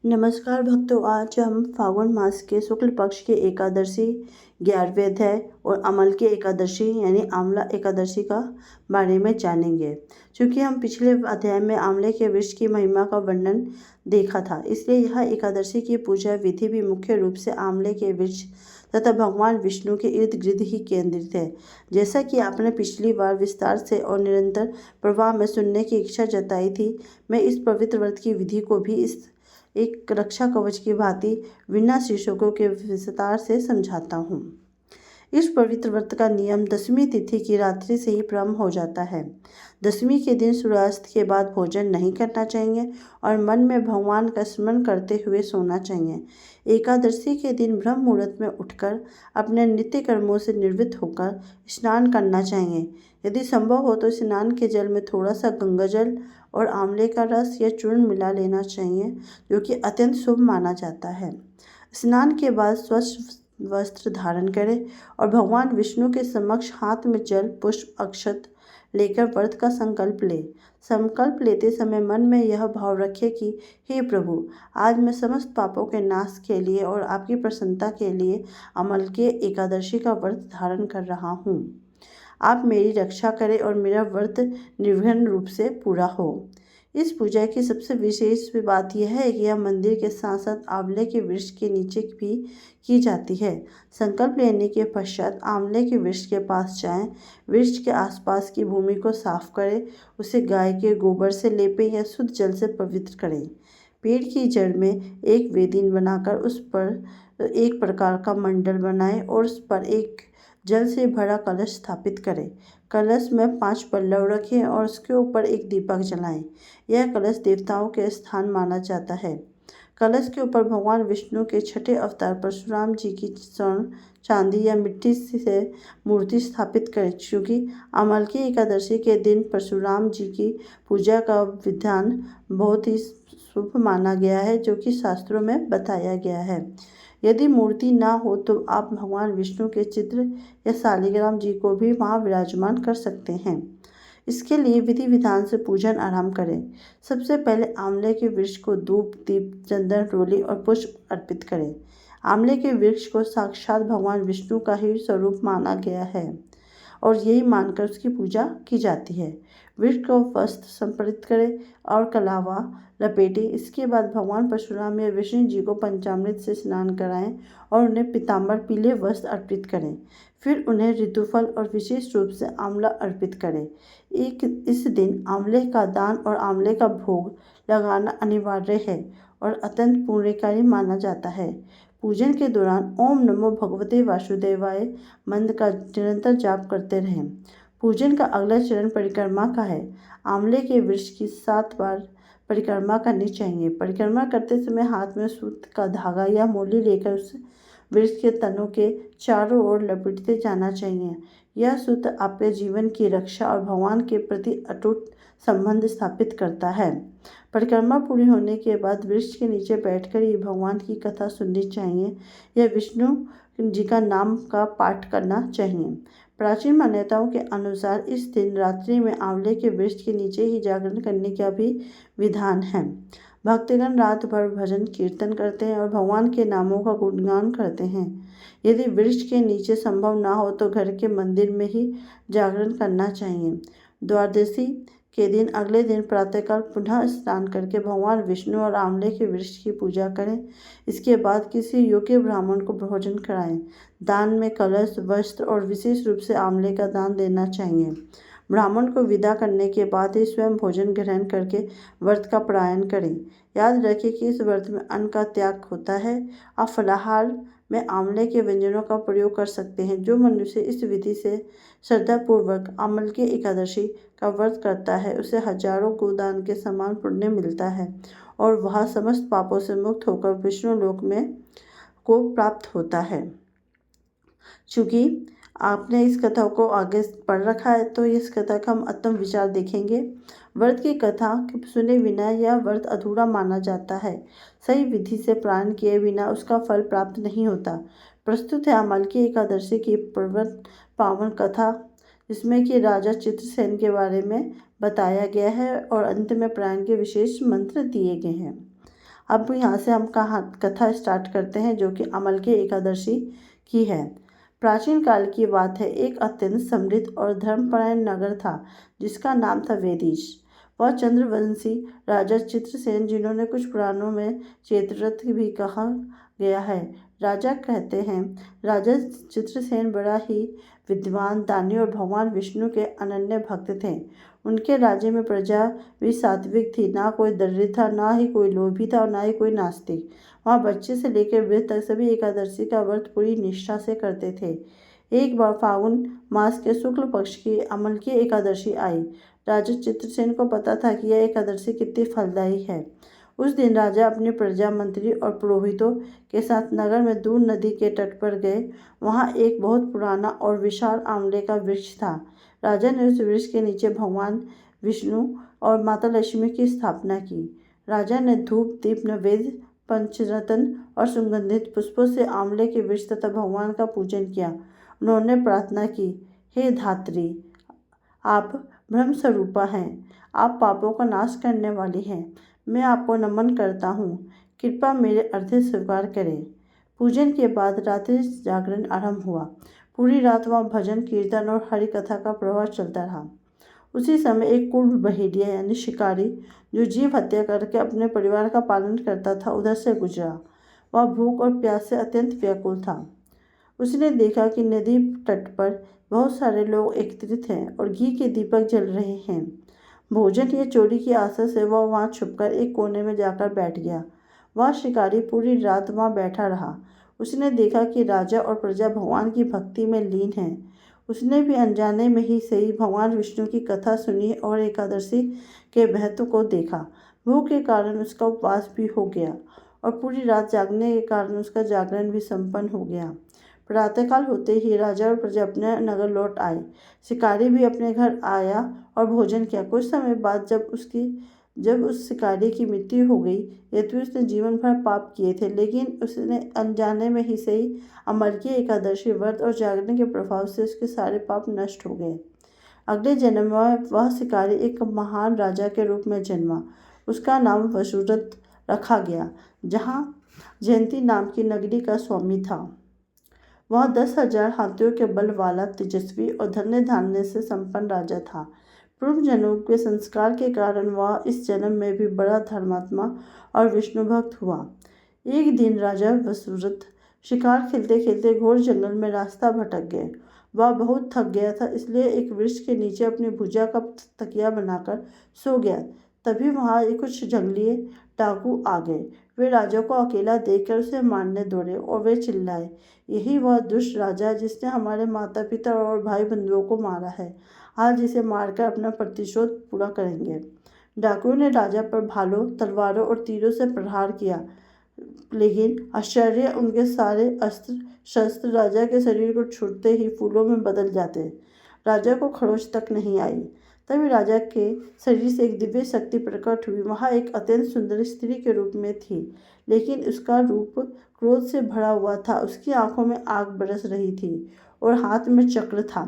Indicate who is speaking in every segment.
Speaker 1: नमस्कार भक्तों, आज हम फागुन मास के शुक्ल पक्ष की एकादशी 11वें अध्याय और अमल की एकादशी यानी आंवला एकादशी का बारे में जानेंगे। क्योंकि हम पिछले अध्याय में आंवले के वृक्ष की महिमा का वर्णन देखा था, इसलिए यह एकादशी की पूजा विधि भी मुख्य रूप से आंवले के वृक्ष तथा भगवान विष्णु के इर्द गिर्द ही केंद्रित है। जैसा कि आपने पिछली बार विस्तार से और निरंतर प्रवाह में सुनने की इच्छा जताई थी, मैं इस पवित्र व्रत की विधि को भी इस एक रक्षा कवच की भांति बिना शीर्षकों के विस्तार से समझाता हूँ। इस पवित्र व्रत का नियम दशमी तिथि की रात्रि से ही प्रारंभ हो जाता है। दशमी के दिन सूर्यास्त के बाद भोजन नहीं करना चाहिए और मन में भगवान का स्मरण करते हुए सोना चाहिए। एकादशी के दिन ब्रह्म मुहूर्त में उठकर अपने नित्य कर्मों से निवृत्त होकर स्नान करना चाहिए। यदि संभव हो तो स्नान के जल में थोड़ा सा गंगाजल और आंवले का रस या चूर्ण मिला लेना चाहिए, जो कि अत्यंत शुभ माना जाता है। स्नान के बाद स्वच्छ वस्त्र धारण करें और भगवान विष्णु के समक्ष हाथ में जल, पुष्प, अक्षत लेकर व्रत का संकल्प ले। संकल्प लेते समय मन में यह भाव रखें कि हे प्रभु, आज मैं समस्त पापों के नाश के लिए और आपकी प्रसन्नता के लिए अमल के एकादशी का व्रत धारण कर रहा हूँ। आप मेरी रक्षा करें और मेरा व्रत निर्विघ्न रूप से पूरा हो। इस पूजा की सबसे विशेष बात यह है कि यह मंदिर के साथ साथ आंवले के वृक्ष के नीचे भी की जाती है। संकल्प लेने के पश्चात आंवले के वृक्ष के पास जाएं, वृक्ष के आसपास की भूमि को साफ करें, उसे गाय के गोबर से लेपें या शुद्ध जल से पवित्र करें। पेड़ की जड़ में एक वेदी बनाकर उस पर एक प्रकार का मंडल बनाएं और उस पर एक जल से भरा कलश स्थापित करें। कलश में 5 पल्लव रखें और उसके ऊपर एक दीपक जलाएं। यह कलश देवताओं के स्थान माना जाता है। कलश के ऊपर भगवान विष्णु के छठे अवतार परशुराम जी की स्वर्ण, चांदी या मिट्टी से मूर्ति स्थापित करें। क्योंकि अमल की एकादशी के दिन परशुराम जी की पूजा का विधान बहुत ही शुभ माना गया है, जो कि शास्त्रों में बताया गया है। यदि मूर्ति ना हो तो आप भगवान विष्णु के चित्र या शालिग्राम जी को भी वहाँ विराजमान कर सकते हैं। इसके लिए विधि विधान से पूजन आरंभ करें। सबसे पहले आंवले के वृक्ष को धूप, दीप, चंदन, रोली और पुष्प अर्पित करें। आंवले के वृक्ष को साक्षात भगवान विष्णु का ही स्वरूप माना गया है और यही मानकर उसकी पूजा की जाती है। वृक्ष को वस्त्र समर्पित करें और कलावा लपेटें। इसके बाद भगवान परशुराम या विष्णु जी को पंचामृत से स्नान कराएं और उन्हें पीताम्बर पीले वस्त्र अर्पित करें। फिर उन्हें ऋतुफल और विशेष रूप से आंवला अर्पित करें। इस दिन आंवले का दान और आंवले का भोग लगाना अनिवार्य है और अत्यंत पुण्यकारी माना जाता है। पूजन के दौरान ओम नमो भगवते वासुदेवाय मंत्र का निरंतर जाप करते रहें। पूजन का अगला चरण परिक्रमा का है। आंवले के वृक्ष की 7 बार परिक्रमा करनी चाहिए। परिक्रमा करते समय हाथ में सूत का धागा या मोली लेकर उस वृक्ष के तनों के चारों ओर लपेटते जाना चाहिए। यह सूत्र आपके जीवन की रक्षा और भगवान के प्रति अटूट संबंध स्थापित करता है। परिक्रमा पूरी होने के बाद वृक्ष के नीचे बैठकर ये भगवान की कथा सुननी चाहिए या विष्णु जी का नाम का पाठ करना चाहिए। प्राचीन मान्यताओं के अनुसार इस दिन रात्रि में आंवले के वृक्ष के नीचे ही जागरण करने का भी विधान है। भक्तगण रात भर भजन कीर्तन करते हैं और भगवान के नामों का गुणगान करते हैं। यदि वृक्ष के नीचे संभव ना हो तो घर के मंदिर में ही जागरण करना चाहिए। द्वादशी के दिन अगले दिन प्रातःकाल पुनः स्नान करके भगवान विष्णु और आंवले के वृक्ष की पूजा करें। इसके बाद किसी योग्य ब्राह्मण को भोजन कराएं। दान में कलश, वस्त्र और विशेष रूप से आंवले का दान देना चाहिए। ब्राह्मण को विदा करने के बाद ही स्वयं भोजन ग्रहण करके व्रत का पारायण करें। याद रखें कि इस व्रत में अन्न का त्याग होता है। आप फलाहार में आंवले के व्यंजनों का प्रयोग कर सकते हैं। जो मनुष्य इस विधि से श्रद्धापूर्वक अमल की एकादशी का व्रत करता है, उसे हजारों गोदान के समान पुण्य मिलता है और वह समस्त पापों से मुक्त होकर विष्णु लोक में को प्राप्त होता है। चूँकि आपने इस कथा को आगे पढ़ रखा है तो इस कथा का हम अंतिम विचार देखेंगे। व्रत की कथा सुने बिना यह व्रत अधूरा माना जाता है। सही विधि से पारण किए बिना उसका फल प्राप्त नहीं होता। प्रस्तुत है अमल की एकादशी की पावन कथा, जिसमें कि राजा चित्रसेन के बारे में बताया गया है और अंत में पारण के विशेष मंत्र दिए गए हैं। अब यहाँ से हम कथा स्टार्ट करते हैं, जो कि अमलकी एकादशी की है। प्राचीन काल की बात है। एक अत्यंत समृद्ध और धर्मपरायण नगर था, जिसका नाम था वेदिश। वह चंद्रवंशी राजा चित्रसेन, जिन्होंने कुछ पुराणों में चेतरथ भी कहा गया है। राजा कहते हैं, राजा चित्रसेन बड़ा ही विद्वान, दानी और भगवान विष्णु के अनन्य भक्त थे। उनके राज्य में प्रजा भी सात्विक थी, ना कोई दरिद्र था, ना ही कोई लोभी था और ना ही कोई नास्तिक। वहाँ बच्चे से लेकर वृद्ध तक सभी एकादशी का व्रत पूरी निष्ठा से करते थे। एक बार फागुन मास के शुक्ल पक्ष की अमलकी एकादशी आई। राजा चित्रसेन को पता था कि यह एकादशी कितनी फलदायी है। उस दिन राजा अपने प्रजा, मंत्री और पुरोहितों के साथ नगर में दूर नदी के तट पर गए। वहाँ एक बहुत पुराना और विशाल आंवले का वृक्ष था। राजा ने उस वृक्ष के नीचे भगवान विष्णु और माता लक्ष्मी की स्थापना की। राजा ने धूप, दीप, नैवेद्य, पंचरत्न और सुगंधित पुष्पों से आंवले के वृक्ष तथा भगवान का पूजन किया। उन्होंने प्रार्थना की, हे धात्री, आप ब्रह्म स्वरूपा हैं, आप पापों का नाश करने वाली हैं। मैं आपको नमन करता हूँ, कृपया मेरे अर्घ्य स्वीकार करें। पूजन के बाद रात्रि जागरण आरंभ हुआ। पूरी रात वहाँ भजन, कीर्तन और हरि कथा का प्रवाह चलता रहा। उसी समय एक कुरूप बहेड़िया यानी शिकारी, जो जीव हत्या करके अपने परिवार का पालन करता था, उधर से गुजरा। वह भूख और प्यास से अत्यंत व्याकुल था। उसने देखा कि नदी तट पर बहुत सारे लोग एकत्रित हैं और घी के दीपक जल रहे हैं। भोजन या चोरी की आशा से वह वहाँ छुपकर एक कोने में जाकर बैठ गया। वह शिकारी पूरी रात वहाँ बैठा रहा। उसने देखा कि राजा और प्रजा भगवान की भक्ति में लीन है। उसने भी अनजाने में ही सही भगवान विष्णु की कथा सुनी और एकादशी के महत्व को देखा। भूख के कारण उसका उपवास भी हो गया और पूरी रात जागने के कारण उसका जागरण भी संपन्न हो गया। प्रातःकाल होते ही राजा और प्रजा अपने नगर लौट आए। शिकारी भी अपने घर आया और भोजन किया। कुछ समय बाद जब उस शिकारी की मृत्यु हो गई, यद्यपि उसने जीवन भर पाप किए थे, लेकिन उसने अनजाने में ही सही अमलकी एकादशी व्रत और जागरण के प्रभाव से उसके सारे पाप नष्ट हो गए। अगले जन्म में वह शिकारी एक महान राजा के रूप में जन्मा। उसका नाम वसुरथ रखा गया, जहाँ जयंती नाम की नगरी का स्वामी था। वह 10,000 हाथियों के बल वाला तेजस्वी और धन्य धान्य से संपन्न राजा था। पूर्व जन्मों के संस्कार के कारण वह इस जन्म में भी बड़ा धर्मात्मा और विष्णु भक्त हुआ। एक दिन राजा वसुरथ शिकार खेलते खेलते घोर जंगल में रास्ता भटक गए। वह बहुत थक गया था, इसलिए एक वृक्ष के नीचे अपनी भुजा का तकिया बनाकर सो गया। तभी वहाँ कुछ जंगली डाकू आ गए। वे राजा को अकेला देखकर उसे मारने दौड़े और वे चिल्लाए, यही वह दुष्ट राजा जिसने हमारे माता पिता और भाई बंधुओं को मारा है, आज इसे मारकर अपना प्रतिशोध पूरा करेंगे। डाकुओं ने राजा पर भालों, तलवारों और तीरों से प्रहार किया, लेकिन आश्चर्य, उनके सारे अस्त्र शस्त्र राजा के शरीर को छूटते ही फूलों में बदल जाते। राजा को खरोच तक नहीं आई। तभी राजा के शरीर से एक दिव्य शक्ति प्रकट हुई। वह एक अत्यंत सुंदर स्त्री के रूप में थी, लेकिन उसका रूप क्रोध से भरा हुआ था। उसकी आंखों में आग बरस रही थी और हाथ में चक्र था।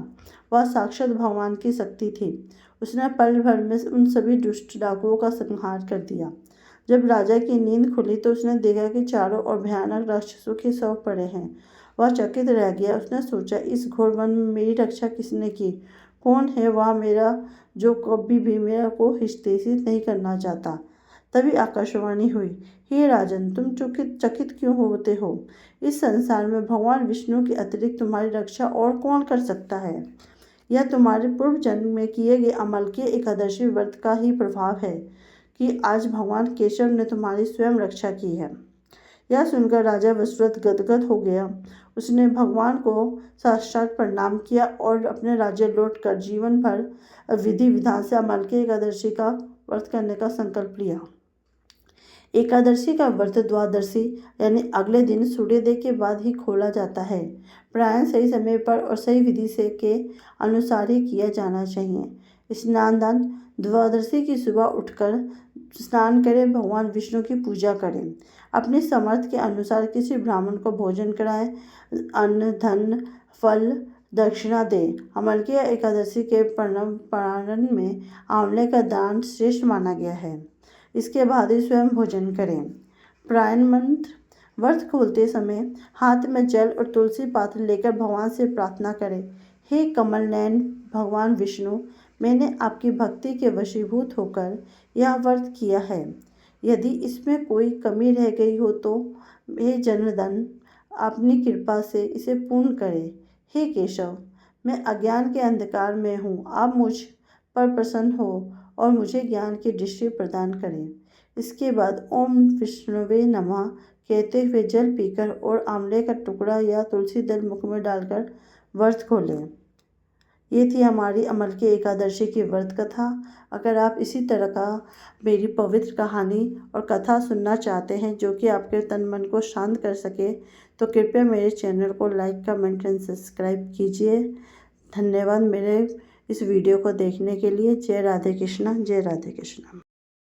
Speaker 1: वह साक्षात भगवान की शक्ति थी। उसने पल भर में उन सभी दुष्ट डाकुओं का संहार कर दिया। जब राजा की नींद खुली तो उसने देखा कि चारों ओर भयानक राक्षसों के शव पड़े हैं। वह चकित रह गया। उसने सोचा, इस घोर वन में मेरी रक्षा किसने की? कौन है वह मेरा जो कभी भी मेरा को हितैषित नहीं करना चाहता? तभी आकाशवाणी हुई, हे राजन, तुम चकित क्यों होते हो? इस संसार में भगवान विष्णु के अतिरिक्त तुम्हारी रक्षा और कौन कर सकता है? यह तुम्हारे पूर्व जन्म में किए गए अमलकी एकादशी व्रत का ही प्रभाव है कि आज भगवान केशव ने तुम्हारी स्वयं रक्षा की है। यह सुनकर राजा वसुरथ गदगद हो गया। उसने भगवान को साष्टांग प्रणाम किया और अपने राज्य लौटकर जीवन भर विधि विधान से अमलकी एकादशी का व्रत करने का संकल्प लिया। एकादशी का व्रत द्वादशी यानी अगले दिन सूर्योदय के बाद ही खोला जाता है। प्रायः सही समय पर और सही विधि से के अनुसार ही किया जाना चाहिए। स्नान दान, द्वादशी की सुबह उठकर स्नान करें, भगवान विष्णु की पूजा करें, अपने सामर्थ्य के अनुसार किसी ब्राह्मण को भोजन कराएं, अन्न, धन, फल, दक्षिणा दें। अमलकी एकादशी के पारण में आंवले का दान श्रेष्ठ माना गया है। इसके बाद ही स्वयं भोजन करें। पारायण मंत्र। व्रत खोलते समय हाथ में जल और तुलसी पात्र लेकर भगवान से प्रार्थना करें। हे कमल नयन भगवान विष्णु, मैंने आपकी भक्ति के वशीभूत होकर यह व्रत किया है। यदि इसमें कोई कमी रह गई हो तो हे जनार्दन, अपनी कृपा से इसे पूर्ण करें। हे केशव, मैं अज्ञान के अंधकार में हूँ, आप मुझ पर प्रसन्न हो और मुझे ज्ञान की दृष्टि प्रदान करें। इसके बाद ओम विष्णुवे नमः कहते हुए जल पीकर और आंवले का टुकड़ा या तुलसी दल मुख में डालकर व्रत खोलें। ये थी हमारी अमल की एकादशी की व्रत कथा। अगर आप इसी तरह का मेरी पवित्र कहानी और कथा सुनना चाहते हैं जो कि आपके तन मन को शांत कर सके, तो कृपया मेरे चैनल को लाइक, कमेंट एंड सब्सक्राइब कीजिए। धन्यवाद मेरे इस वीडियो को देखने के लिए। जय राधे कृष्णा, जय राधे कृष्णा।